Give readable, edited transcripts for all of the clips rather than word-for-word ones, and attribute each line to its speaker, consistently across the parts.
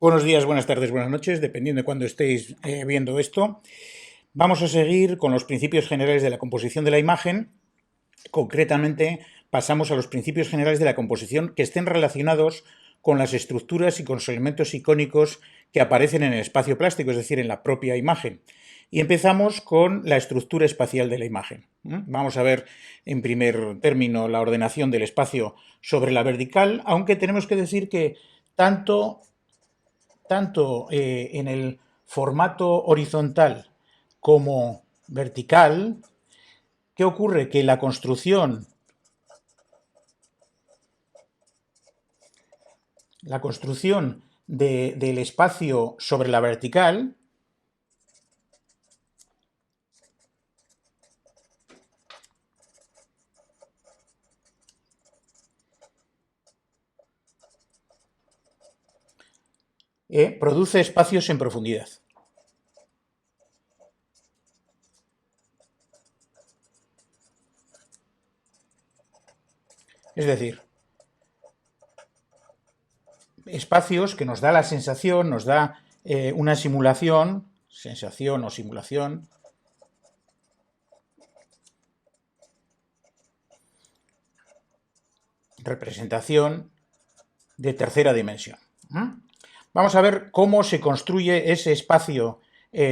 Speaker 1: Buenos días, buenas tardes, buenas noches, dependiendo de cuándo estéis viendo esto. Vamos a seguir con los principios generales de la composición de la imagen. Concretamente, pasamos a los principios generales de la composición que estén relacionados con las estructuras y con los elementos icónicos que aparecen en el espacio plástico, es decir, en la propia imagen. Y empezamos con la estructura espacial de la imagen. Vamos a ver, en primer término, la ordenación del espacio sobre la vertical, aunque tenemos que decir que tanto en el formato horizontal como vertical. ¿Qué ocurre? Que la construcción del espacio sobre la vertical produce espacios en profundidad. Es decir, espacios que nos da la sensación, nos da una sensación o simulación, representación de tercera dimensión. Vamos a ver cómo se construye ese espacio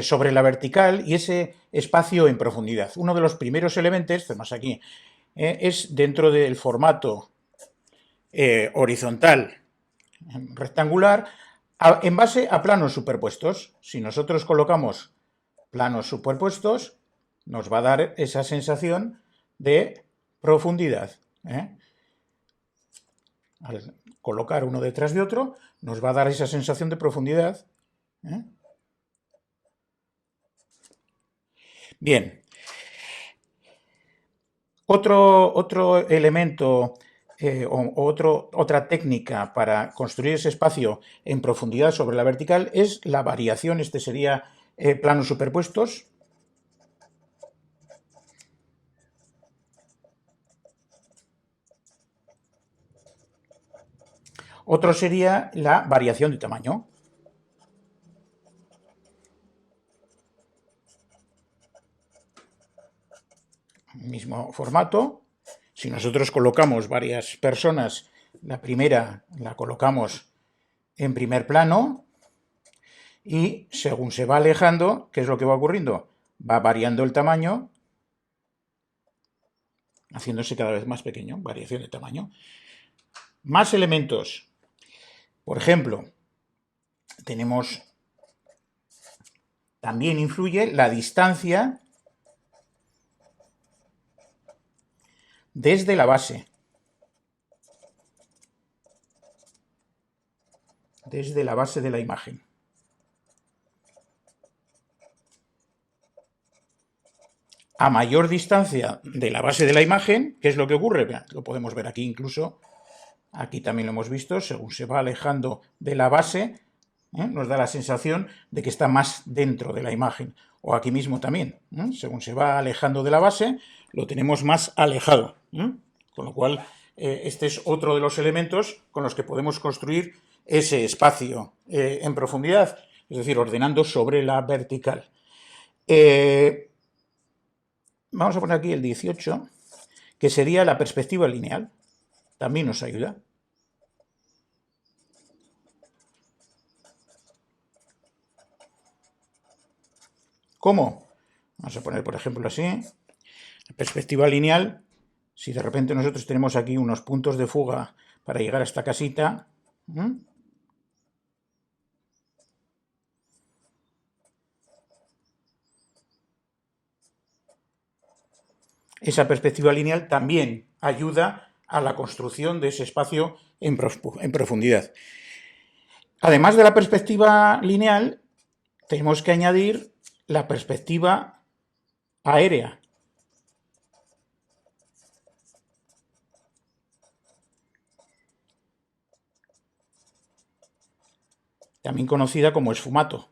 Speaker 1: sobre la vertical y ese espacio en profundidad. Uno de los primeros elementos, tenemos aquí, es dentro del formato horizontal rectangular en base a planos superpuestos. Si nosotros colocamos planos superpuestos, nos va a dar esa sensación de profundidad. Al colocar uno detrás de otro, nos va a dar esa sensación de profundidad. Bien. Otro elemento otra técnica para construir ese espacio en profundidad sobre la vertical es la variación. Este sería planos superpuestos. Otro sería la variación de tamaño. Mismo formato. Si nosotros colocamos varias personas, la primera la colocamos en primer plano y según se va alejando, ¿qué es lo que va ocurriendo? Va variando el tamaño, haciéndose cada vez más pequeño, variación de tamaño. Más elementos. Por ejemplo, también influye la distancia desde la base. Desde la base de la imagen. A mayor distancia de la base de la imagen, ¿qué es lo que ocurre? Lo podemos ver aquí incluso. Aquí también lo hemos visto. Según se va alejando de la base, nos da la sensación de que está más dentro de la imagen. O aquí mismo también. Según se va alejando de la base, lo tenemos más alejado. Con lo cual, este es otro de los elementos con los que podemos construir ese espacio en profundidad, es decir, ordenando sobre la vertical. Vamos a poner aquí el 18, que sería la perspectiva lineal. También nos ayuda. ¿Cómo? Vamos a poner, por ejemplo, así. La perspectiva lineal, si de repente nosotros tenemos aquí unos puntos de fuga para llegar a esta casita, esa perspectiva lineal también ayuda a la construcción de ese espacio en profundidad. Además de la perspectiva lineal, tenemos que añadir la perspectiva aérea. También conocida como esfumato,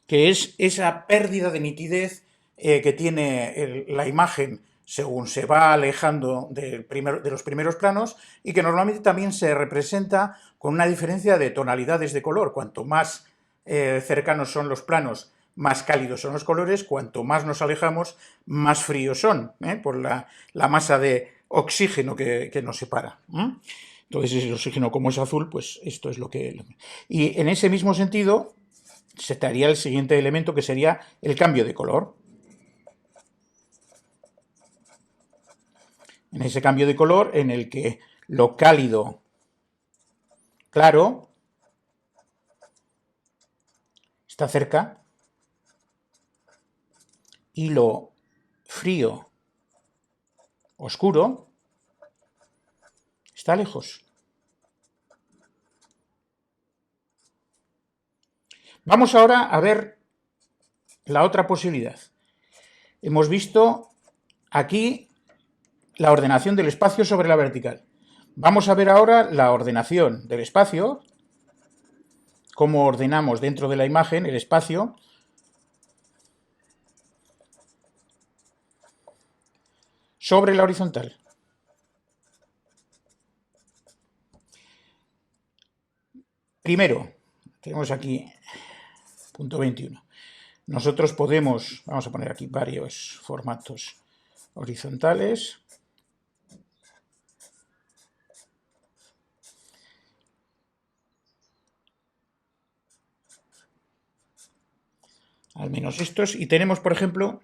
Speaker 1: que es esa pérdida de nitidez que tiene la imagen según se va alejando de los primeros planos y que normalmente también se representa con una diferencia de tonalidades de color. Cuanto más cercanos son los planos, más cálidos son los colores, cuanto más nos alejamos, más fríos son, por la masa de oxígeno que nos separa. Entonces, el oxígeno, como es azul, pues esto es lo que... Y en ese mismo sentido, se daría el siguiente elemento, que sería el cambio de color. En ese cambio de color, en el que lo cálido claro está cerca y lo frío oscuro está lejos. Vamos ahora a ver la otra posibilidad. Hemos visto aquí la ordenación del espacio sobre la vertical. Vamos a ver ahora la ordenación del espacio, cómo ordenamos dentro de la imagen el espacio sobre la horizontal. Primero, tenemos aquí punto 21. Nosotros podemos, vamos a poner aquí varios formatos horizontales. Al menos estos. Y tenemos, por ejemplo,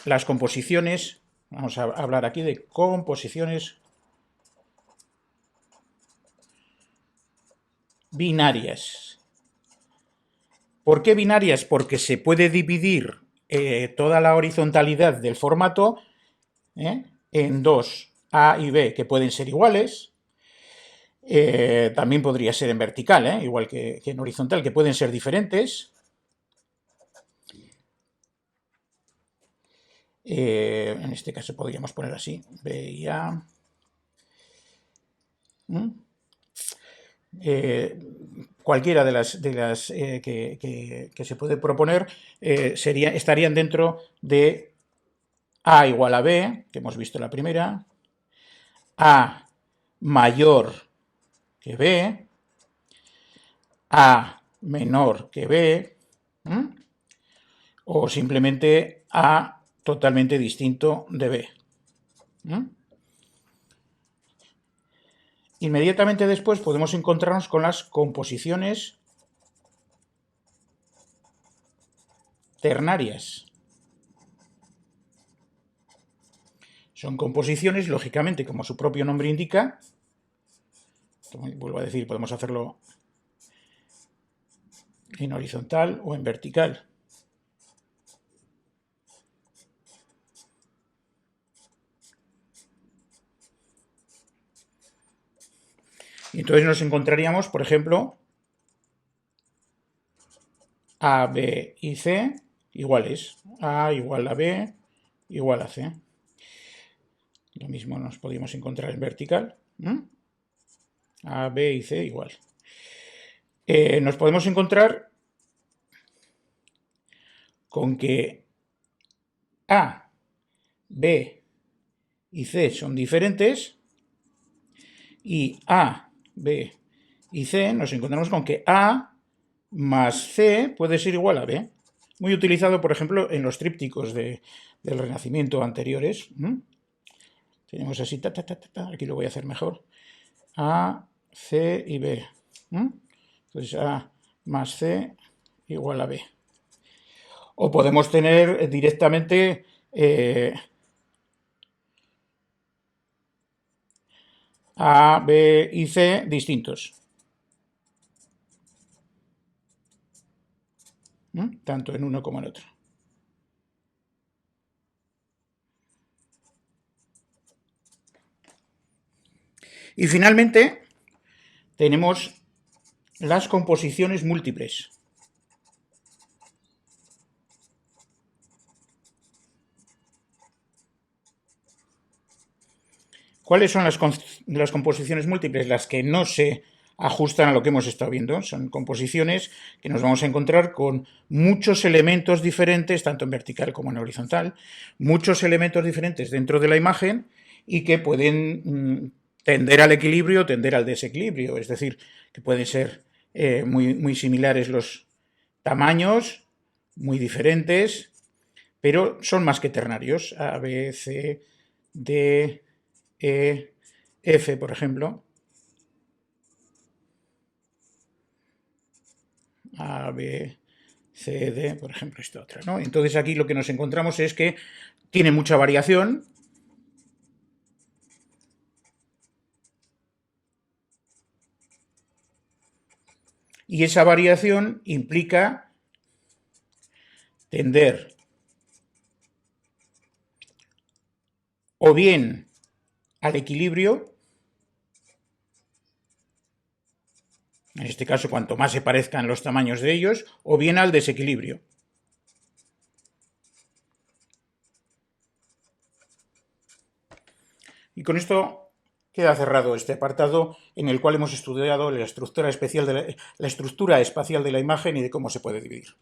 Speaker 1: las composiciones. Vamos a hablar aquí de composiciones binarias. ¿Por qué binarias? Porque se puede dividir toda la horizontalidad del formato en dos, A y B, que pueden ser iguales. También podría ser en vertical, igual que en horizontal, que pueden ser diferentes. En este caso podríamos poner así, B y A. Cualquiera de las que se puede proponer estarían dentro de A igual a B, que hemos visto en la primera, A mayor que B, A menor que B, o simplemente A totalmente distinto de B. Inmediatamente después podemos encontrarnos con las composiciones ternarias. Son composiciones, lógicamente, como su propio nombre indica. Vuelvo a decir, podemos hacerlo en horizontal o en vertical. Y entonces nos encontraríamos, por ejemplo, A, B y C iguales. A igual a B igual a C. Lo mismo nos podríamos encontrar en vertical. A, B y C igual. Nos podemos encontrar con que A, B y C son diferentes y A, B y C nos encontramos con que A más C puede ser igual a B. Muy utilizado, por ejemplo, en los trípticos del Renacimiento anteriores. Tenemos así, aquí lo voy a hacer mejor. A, C y B. Entonces A más C igual a B. O podemos tener directamente A, B y C distintos. Tanto en uno como en otro. Y finalmente tenemos las composiciones múltiples. ¿Cuáles son las composiciones múltiples? Las que no se ajustan a lo que hemos estado viendo. Son composiciones que nos vamos a encontrar con muchos elementos diferentes, tanto en vertical como en horizontal, muchos elementos diferentes dentro de la imagen y que pueden tender al equilibrio, tender al desequilibrio, es decir, que pueden ser muy similares los tamaños, muy diferentes, pero son más que ternarios. A, B, C, D, E, F, por ejemplo. A, B, C, D, por ejemplo, esta otra, ¿no? Entonces aquí lo que nos encontramos es que tiene mucha variación. Y esa variación implica tender o bien al equilibrio, en este caso cuanto más se parezcan los tamaños de ellos, o bien al desequilibrio. Y con esto queda cerrado este apartado en el cual hemos estudiado la estructura espacial de la imagen y de cómo se puede dividir.